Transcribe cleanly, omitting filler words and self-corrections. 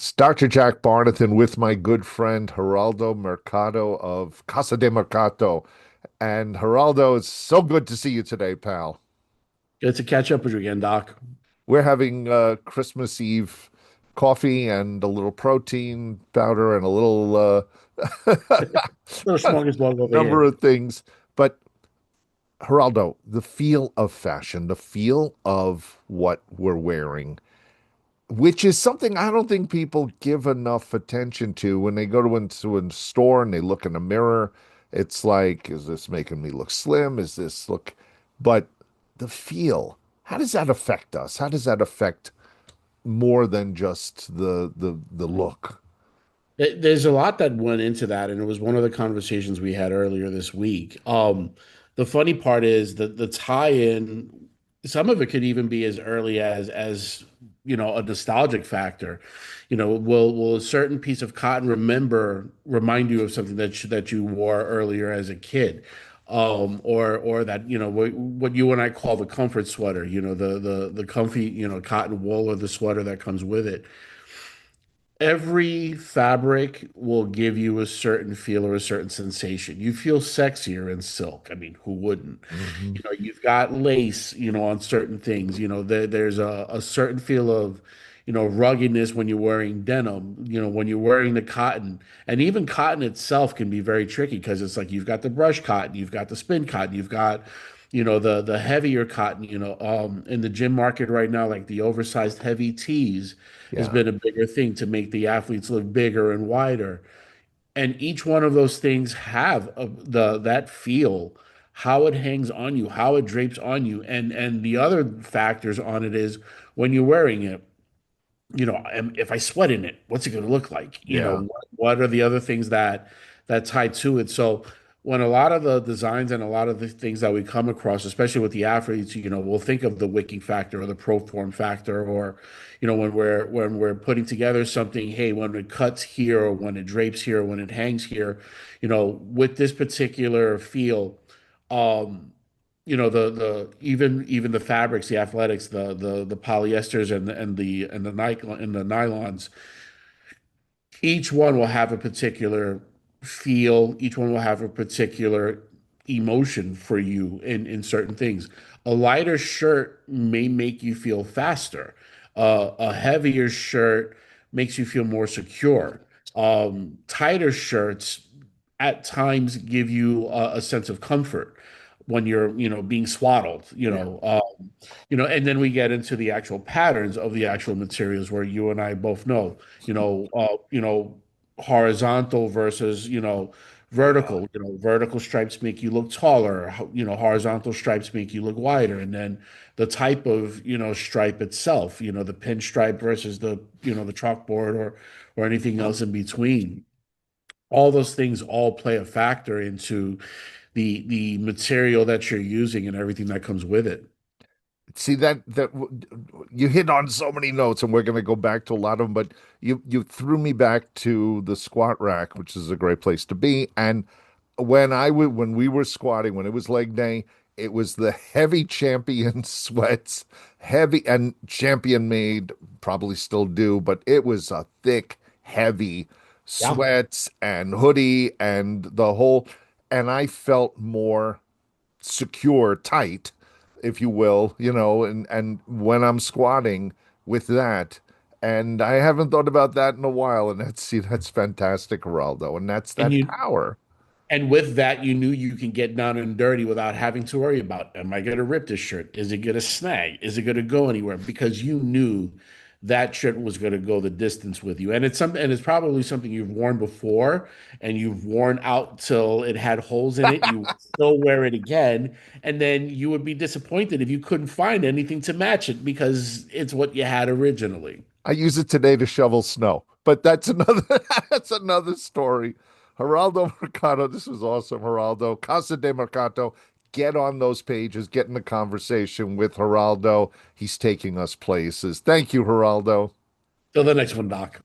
Dr. Jack Barnathan with my good friend Geraldo Mercado of Casa de Mercado. And Geraldo, it's so good to see you today, pal. Good to catch up with you again, Doc. We're having Christmas Eve coffee and a little protein powder and a little Little smorgasbord over number here. of things. But Geraldo, the feel of fashion, the feel of what we're wearing, which is something I don't think people give enough attention to when they go into a store and they look in a mirror. It's like, is this making me look slim? Is this look? But the feel, how does that affect us? How does that affect more than just the look? There's a lot that went into that, and it was one of the conversations we had earlier this week. The funny part is that the tie-in, some of it could even be as early as a nostalgic factor. Will a certain piece of cotton remind you of something that you wore earlier as a kid? Or that what you and I call the comfort sweater, the comfy, cotton wool or the sweater that comes with it. Every fabric will give you a certain feel or a certain sensation. You feel sexier in silk. I mean, who wouldn't? Hmm. You've got lace, on certain things. There's a certain feel of, ruggedness when you're wearing denim, when you're wearing the cotton. And even cotton itself can be very tricky because it's like you've got the brush cotton, you've got the spin cotton, you've got, the heavier cotton, in the gym market right now, like the oversized heavy tees has Yeah. been a bigger thing to make the athletes look bigger and wider. And each one of those things have that feel, how it hangs on you, how it drapes on you, and the other factors on it is when you're wearing it. If I sweat in it, what's it going to look like? Yeah. What are the other things that tie to it? So when a lot of the designs and a lot of the things that we come across, especially with the athletes, we'll think of the wicking factor or the pro form factor, or when we're putting together something, hey, when it cuts here or when it drapes here, or when it hangs here, with this particular feel, um, the even the fabrics, the athletics, the polyesters and the nylons, each one will have a particular feel, each one will have a particular emotion for you in certain things. A lighter shirt may make you feel faster. A heavier shirt makes you feel more secure. Tighter shirts at times give you a sense of comfort when you're, being swaddled, Yeah. and then we get into the actual patterns of the actual materials where you and I both know, horizontal versus, Yeah. vertical. Vertical stripes make you look taller. Horizontal stripes make you look wider. And then the type of, stripe itself, the pinstripe versus the chalkboard or anything else in between. All those things all play a factor into the material that you're using and everything that comes with it. See that you hit on so many notes, and we're going to go back to a lot of them. But you threw me back to the squat rack, which is a great place to be. And when we were squatting, when it was leg day, it was the heavy champion sweats, heavy and champion made, probably still do, but it was a thick, heavy Yeah. sweats and hoodie and the whole. And I felt more secure, tight, if you will, and when I'm squatting with that. And I haven't thought about that in a while. And that's fantastic, Geraldo. And that's And that you power. and with that, you knew you can get down and dirty without having to worry about, am I going to rip this shirt? Is it going to snag? Is it going to go anywhere? Because you knew that shirt was going to go the distance with you. And it's probably something you've worn before and you've worn out till it had holes in it. You still wear it again, and then you would be disappointed if you couldn't find anything to match it because it's what you had originally. I use it today to shovel snow, but that's another that's another story. Geraldo Mercado, this was awesome, Geraldo. Casa de Mercado, get on those pages, get in the conversation with Geraldo. He's taking us places. Thank you, Geraldo. Till the next one, Doc.